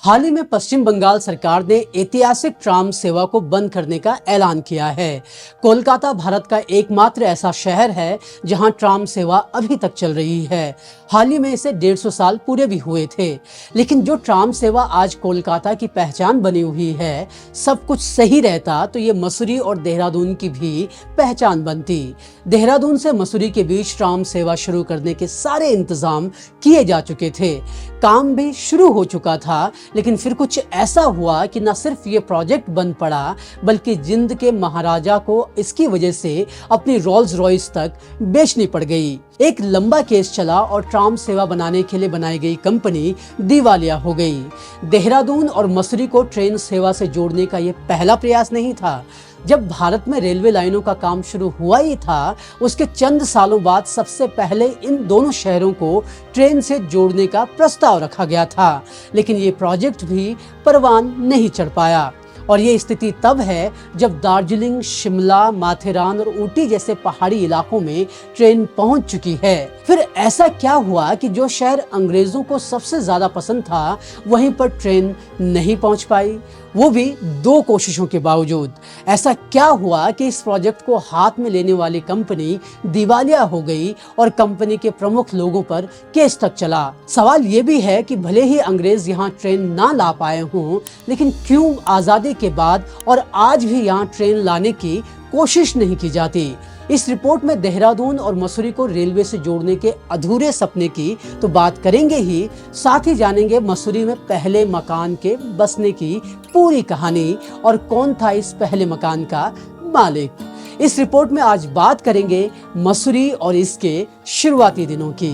हाल ही में पश्चिम बंगाल सरकार ने ऐतिहासिक ट्राम सेवा को बंद करने का ऐलान किया है। कोलकाता भारत का एकमात्र ऐसा शहर है जहां ट्राम सेवा अभी तक चल रही है। हाल ही में इसे 150 साल पूरे भी हुए थे। लेकिन जो ट्राम सेवा आज कोलकाता की पहचान बनी हुई है, सब कुछ सही रहता तो ये मसूरी और देहरादून की भी पहचान बनती। देहरादून से मसूरी के बीच ट्राम सेवा शुरू करने के सारे इंतजाम किए जा चुके थे, काम भी शुरू हो चुका था। लेकिन फिर कुछ ऐसा हुआ कि न सिर्फ ये प्रोजेक्ट बंद पड़ा, बल्कि जिंद के महाराजा को इसकी वजह से अपनी रोल्स रॉयस तक बेचनी पड़ गई। एक लंबा केस चला और ट्राम सेवा बनाने के लिए बनाई गई कंपनी दिवालिया हो गई। देहरादून और मसूरी को ट्रेन सेवा से जोड़ने का ये पहला प्रयास नहीं था। जब भारत में रेलवे लाइनों का काम शुरू हुआ ही था, उसके चंद सालों बाद सबसे पहले इन दोनों शहरों को ट्रेन से जोड़ने का प्रस्ताव रखा गया था। लेकिन ये प्रोजेक्ट भी परवान नहीं चढ़ पाया। और ये स्थिति तब है जब दार्जिलिंग, शिमला, माथेरान और ऊटी जैसे पहाड़ी इलाकों में ट्रेन पहुंच चुकी है। फिर ऐसा क्या हुआ कि जो शहर अंग्रेजों को सबसे ज्यादा पसंद था, वहीं पर ट्रेन नहीं पहुंच पाई, वो भी 2 कोशिशों के बावजूद। ऐसा क्या हुआ कि इस प्रोजेक्ट को हाथ में लेने वाली कंपनी दिवालिया हो गई और कंपनी के प्रमुख लोगों पर केस तक चला। सवाल ये भी है कि भले ही अंग्रेज यहाँ ट्रेन ना ला पाए हों, लेकिन क्यों आजादी के बाद और आज भी यहाँ ट्रेन लाने की कोशिश नहीं की जाती। इस रिपोर्ट में देहरादून और मसूरी को रेलवे से जोड़ने के अधूरे सपने की तो बात करेंगे ही, साथ ही जानेंगे मसूरी में पहले मकान के बसने की पूरी कहानी और कौन था इस पहले मकान का मालिक। इस रिपोर्ट में आज बात करेंगे मसूरी और इसके शुरुआती दिनों की।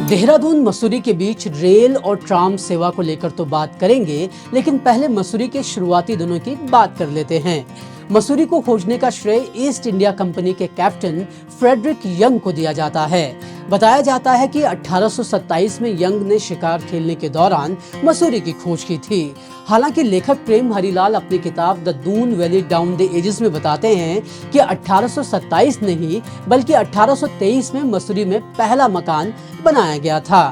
देहरादून मसूरी के बीच रेल और ट्राम सेवा को लेकर तो बात करेंगे, लेकिन पहले मसूरी के शुरुआती दिनों की बात कर लेते हैं। मसूरी को खोजने का श्रेय ईस्ट इंडिया कंपनी के कैप्टन फ्रेडरिक यंग को दिया जाता है। बताया जाता है कि 1827 में यंग ने शिकार खेलने के दौरान मसूरी की खोज की थी। हालांकि लेखक प्रेम हरिलाल अपनी किताब the Doon valley down the ages में बताते हैं कि 1827 नहीं बल्कि 1823 में मसूरी में पहला मकान बनाया गया था।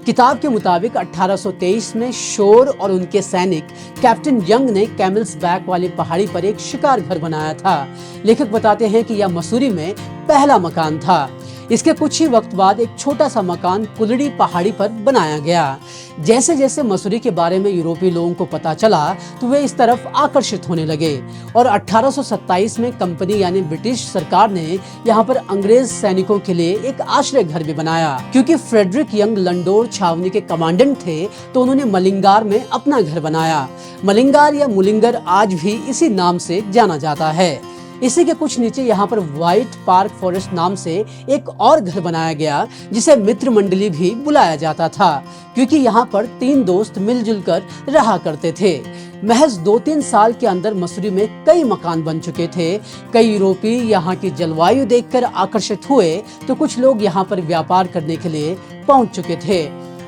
किताब के मुताबिक 1823 में शोर और उनके सैनिक कैप्टन यंग ने कैमल्स बैक वाली पहाड़ी पर एक शिकार घर बनाया था। लेखक बताते हैं कि यह मसूरी में पहला मकान था। इसके कुछ ही वक्त बाद एक छोटा सा मकान कुलड़ी पहाड़ी पर बनाया गया। जैसे जैसे मसूरी के बारे में यूरोपीय लोगों को पता चला तो वे इस तरफ आकर्षित होने लगे और 1827 में कंपनी यानी ब्रिटिश सरकार ने यहाँ पर अंग्रेज सैनिकों के लिए एक आश्रय घर भी बनाया। क्योंकि फ्रेडरिक यंग लंडोर छावनी के कमांडेंट थे, तो उन्होंने मलिंगार में अपना घर बनाया। मलिंगार या मुलिंगर आज भी इसी नाम से जाना जाता है। इसी के कुछ नीचे यहाँ पर व्हाइट पार्क फॉरेस्ट नाम से एक और घर बनाया गया, जिसे मित्र मंडली भी बुलाया जाता था, क्योंकि यहाँ पर 3 दोस्त मिलजुल कर रहा करते थे। महज 2-3 साल के अंदर मसूरी में कई मकान बन चुके थे। कई यूरोपीय यहाँ की जलवायु देखकर आकर्षित हुए, तो कुछ लोग यहाँ पर व्यापार करने के लिए पहुँच चुके थे।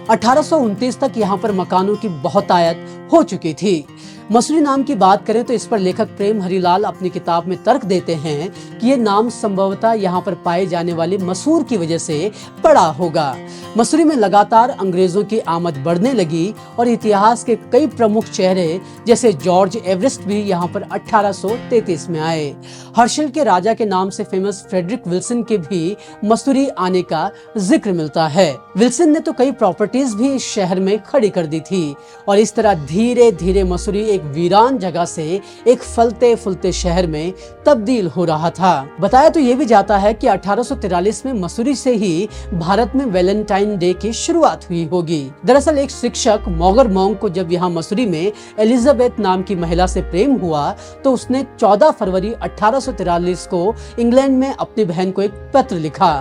1829 तक यहाँ पर मकानों की बहुतायत हो चुकी थी। मसूरी नाम की बात करें तो इस पर लेखक प्रेम हरिलाल अपनी किताब में तर्क देते हैं कि ये नाम संभवतः यहाँ पर पाए जाने वाले मसूर की वजह से पड़ा होगा। मसूरी में लगातार अंग्रेजों की आमद बढ़ने लगी और इतिहास के कई प्रमुख चेहरे जैसे जॉर्ज एवरेस्ट भी यहाँ पर 1833 में आए। हर्षल के राजा के नाम से फेमस फ्रेडरिक विल्सन के भी मसूरी आने का जिक्र मिलता है। विल्सन ने तो कई प्रॉपर्टीज भी इस शहर में खड़ी कर दी थी और इस तरह धीरे धीरे मसूरी एक वीरान जगह से एक फलते फूलते शहर में तब्दील हो रहा था। बताया तो ये भी जाता है कि 1843 में मसूरी से ही भारत में वैलेंटाइन डे की शुरुआत हुई होगी। दरअसल एक शिक्षक मॉगर मॉन्ग को जब यहाँ मसूरी में एलिजाबेथ नाम की महिला से प्रेम हुआ, तो उसने 14 फरवरी 1843 को इंग्लैंड में अपनी बहन को एक पत्र लिखा।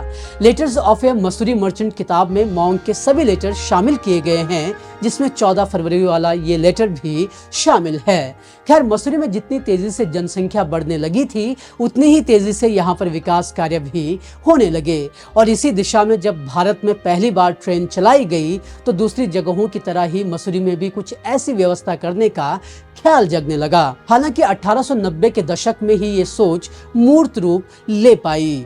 Letters of A Mussoorie merchant किताब में मॉन्ग के सभी लेटर शामिल किए गए हैं, जिसमें 14 फरवरी वाला ये लेटर भी शामिल है। खैर, मसूरी में जितनी तेजी से जनसंख्या बढ़ने लगी थी, उतनी ही तेजी से यहाँ पर विकास कार्य भी होने लगे और इसी दिशा में जब भारत में पहली बार ट्रेन चलाई गई, तो दूसरी जगहों की तरह ही मसूरी में भी कुछ ऐसी व्यवस्था करने का ख्याल जगने लगा। हालांकि 1890 के दशक में ही ये सोच मूर्त रूप ले पाई।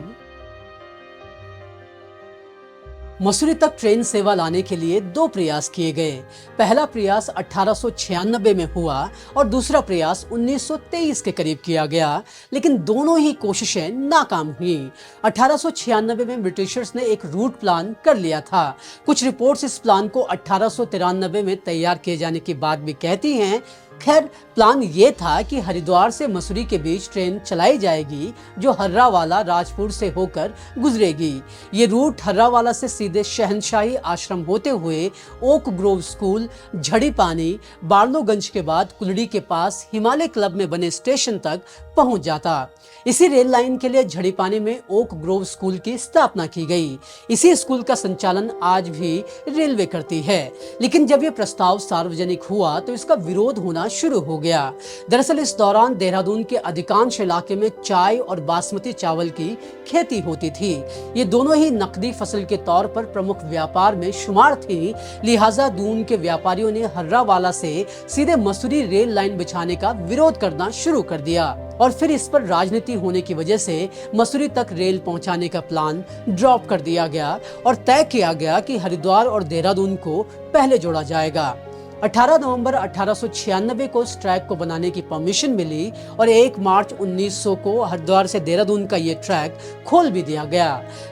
मसूरी तक ट्रेन सेवा लाने के लिए दो प्रयास किए गए। पहला प्रयास 1896 में हुआ और दूसरा प्रयास 1923 के करीब किया गया, लेकिन दोनों ही कोशिशें नाकाम हुई। 1896 में ब्रिटिशर्स ने एक रूट प्लान कर लिया था। कुछ रिपोर्ट्स इस प्लान को 1893 में तैयार किए जाने की बात भी कहती हैं। खैर, प्लान ये था कि हरिद्वार से मसूरी के बीच ट्रेन चलाई जाएगी जो हर्रावाला राजपुर से होकर गुजरेगी। ये रूट हर्रावाला से सीधे शहंशाही आश्रम होते हुए ओक ग्रोव स्कूल, झड़ी पानी, बार्लोगंज के बाद कुलड़ी के पास हिमालय क्लब में बने स्टेशन तक पहुंच जाता। इसी रेल लाइन के लिए झड़ी पानी में ओक ग्रोव स्कूल की स्थापना की गई। इसी स्कूल का संचालन आज भी रेलवे करती है, लेकिन जब ये प्रस्ताव सार्वजनिक हुआ तो इसका विरोध होना शुरू हो गया। दरअसल इस दौरान देहरादून के अधिकांश इलाके में चाय और बासमती चावल की खेती होती थी। ये दोनों ही नकदी फसल के तौर पर प्रमुख व्यापार में शुमार थी। लिहाजा दून के व्यापारियों ने हर्रावाला से सीधे मसूरी रेल लाइन बिछाने का विरोध करना शुरू कर दिया और फिर इस पर राजनीति होने की वजह से मसूरी तक रेल पहुंचाने का प्लान ड्रॉप कर दिया गया और तय किया गया कि हरिद्वार और देहरादून को पहले जोड़ा जाएगा। 18 नवंबर 1896 को इस ट्रैक को बनाने की परमिशन मिली और 1 मार्च 1900 को हरिद्वार से देहरादून का ये ट्रैक खोल भी दिया गया।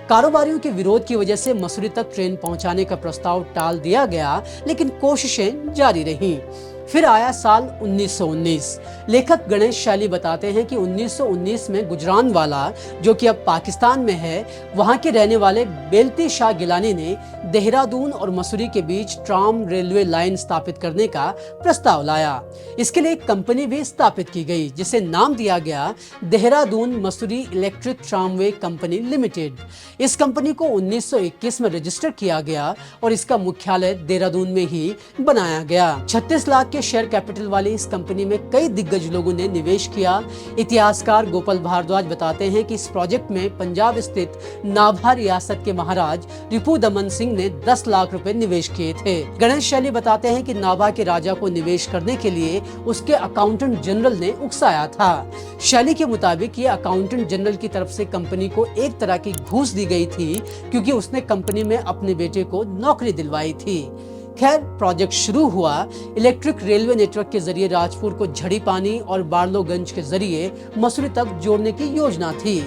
कारोबारियों के विरोध की वजह से मसूरी तक ट्रेन पहुंचाने का प्रस्ताव टाल दिया गया, लेकिन कोशिशें जारी रहीं। फिर आया साल 1919। लेखक गणेश शैली बताते हैं कि 1919 में गुजरानवाला, जो कि अब पाकिस्तान में है, वहां के रहने वाले बेलती शाह गिलानी ने देहरादून और मसूरी के बीच ट्राम रेलवे लाइन स्थापित करने का प्रस्ताव लाया। इसके लिए एक कंपनी भी स्थापित की गई जिसे नाम दिया गया Dehradun Mussoorie electric tramway company limited. इस कंपनी को 1921 में रजिस्टर किया गया और इसका मुख्यालय देहरादून में ही बनाया गया। 36 लाख के शेयर कैपिटल वाली इस कंपनी में कई दिग्गज लोगों ने निवेश किया। इतिहासकार गोपाल भारद्वाज बताते हैं कि इस प्रोजेक्ट में पंजाब स्थित नाभा रियासत के महाराज रिपू दमन सिंह ने 10 लाख रुपए निवेश किए थे। गणेश शैली बताते हैं कि नाभा के राजा को निवेश करने के लिए उसके अकाउंटेंट जनरल ने उकसाया था। शैली के मुताबिक ये अकाउंटेंट जनरल की तरफ से कंपनी को एक तरह की घूस दी गई थी, क्योंकि उसने कंपनी में अपने बेटे को नौकरी दिलवाई थी। खैर, प्रोजेक्ट शुरू हुआ। इलेक्ट्रिक रेलवे नेटवर्क के जरिए राजपुर को झड़ी पानी और बार्लोगंज के जरिए मसूरी तक जोड़ने की योजना थी।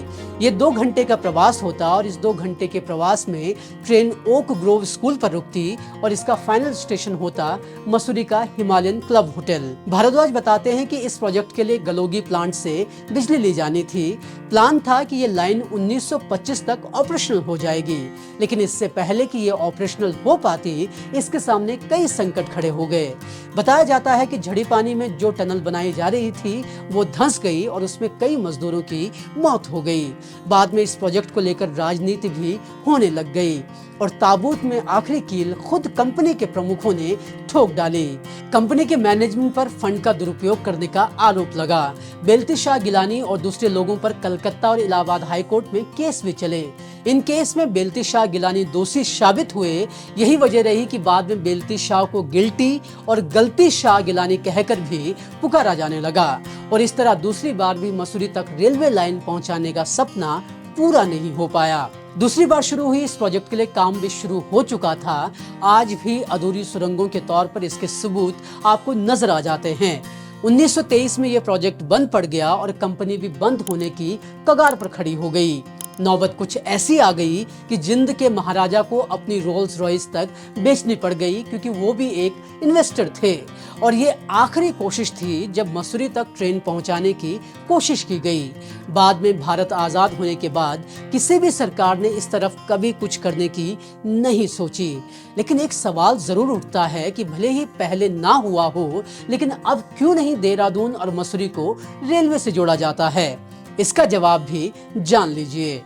ये 2 घंटे का प्रवास होता और इस 2 घंटे के प्रवास में ट्रेन ओक ग्रोव स्कूल पर रुकती और इसका फाइनल स्टेशन होता मसूरी का हिमालयन क्लब होटल। भारद्वाज बताते हैं कि इस प्रोजेक्ट के लिए गलोगी प्लांट से बिजली ली जानी थी। प्लान था कि ये लाइन 1925 तक ऑपरेशनल हो जाएगी, लेकिन इससे पहले कि ये ऑपरेशनल हो पाती, इसके सामने कई संकट खड़े हो गए। बताया जाता है कि झड़ी पानी में जो टनल बनाई जा रही थी वो धंस गई और उसमें कई मजदूरों की मौत हो गई। बाद में इस प्रोजेक्ट को लेकर राजनीति भी होने लग गई और ताबूत में आखिरी कील खुद कंपनी के प्रमुखों ने ठोक डाली। कंपनी के मैनेजमेंट पर फंड का दुरुपयोग करने का आरोप लगा। बेलती शाह गिलानी और दूसरे लोगों पर कलकत्ता और इलाहाबाद हाईकोर्ट में केस भी चले। इन केस में बेलती शाह गिलानी दोषी साबित हुए। यही वजह रही कि बाद में बेलती शाह को गिल्टी और गलती शाह गिलानी कहकर भी पुकारा जाने लगा और इस तरह दूसरी बार भी मसूरी तक रेलवे लाइन पहुंचाने का सपना पूरा नहीं हो पाया। दूसरी बार शुरू हुई इस प्रोजेक्ट के लिए काम भी शुरू हो चुका था। आज भी अधूरी सुरंगों के तौर पर इसके सबूत आपको नजर आ जाते हैं। 1923 में यह प्रोजेक्ट बंद पड़ गया और कंपनी भी बंद होने की कगार पर खड़ी हो गई। नौबत कुछ ऐसी आ गई कि जिंद के महाराजा को अपनी रोल्स रॉयस तक बेचनी पड़ गई, क्योंकि वो भी एक इन्वेस्टर थे और ये आखिरी कोशिश थी जब मसूरी तक ट्रेन पहुंचाने की कोशिश की गई। बाद में भारत आजाद होने के बाद किसी भी सरकार ने इस तरफ कभी कुछ करने की नहीं सोची। लेकिन एक सवाल जरूर उठता है कि भले ही पहले ना हुआ हो, लेकिन अब क्यों नहीं देहरादून और मसूरी को रेलवे से जोड़ा जाता है? इसका जवाब भी जान लीजिए।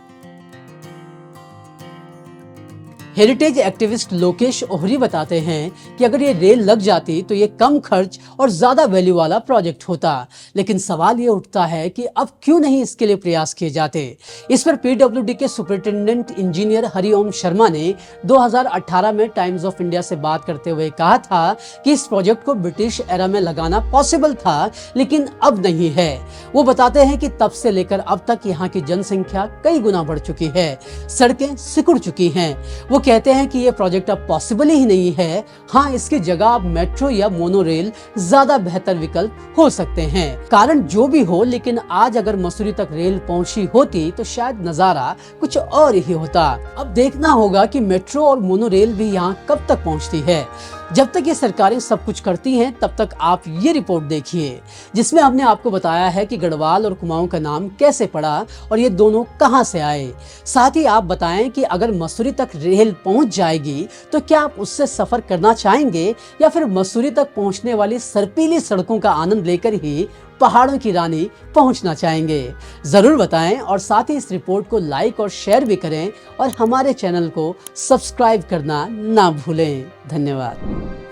हेरिटेज एक्टिविस्ट लोकेश ओहरी बताते हैं कि अगर ये रेल लग जाती तो ये कम खर्च और ज्यादा वैल्यू वाला प्रोजेक्ट होता, लेकिन सवाल ये उठता है कि अब क्यों नहीं इसके लिए प्रयास किए जाते। इस पर पीडब्ल्यूडी के सुपरिटेंडेंट इंजीनियर हरिओम शर्मा ने 2018 में टाइम्स ऑफ इंडिया से बात करते हुए कहा था कि इस प्रोजेक्ट को ब्रिटिश एरा में लगाना पॉसिबल था, लेकिन अब नहीं है। वो बताते हैं कि तब से लेकर अब तक यहाँ की जनसंख्या कई गुना बढ़ चुकी है, सड़कें सिकुड़ चुकी हैं। वो कहते हैं कि ये प्रोजेक्ट अब पॉसिबल ही नहीं है। हाँ, इसकी जगह अब मेट्रो या मोनोरेल ज्यादा बेहतर विकल्प हो सकते हैं। कारण जो भी हो, लेकिन आज अगर मसूरी तक रेल पहुंची होती तो शायद नजारा कुछ और ही होता। अब देखना होगा कि मेट्रो और मोनोरेल भी यहाँ कब तक पहुंचती है। जब तक ये सरकारें सब कुछ करती हैं, तब तक आप ये रिपोर्ट देखिए, जिसमें हमने आपको बताया है कि गढ़वाल और कुमाऊं का नाम कैसे पड़ा और ये दोनों कहां से आए। साथ ही आप बताएं कि अगर मसूरी तक रेल पहुंच जाएगी तो क्या आप उससे सफर करना चाहेंगे या फिर मसूरी तक पहुंचने वाली सर्पीली सड़कों का आनंद लेकर ही पहाड़ों की रानी पहुंचना चाहेंगे। जरूर बताएं और साथ ही इस रिपोर्ट को लाइक और शेयर भी करें और हमारे चैनल को सब्सक्राइब करना ना भूलें। धन्यवाद।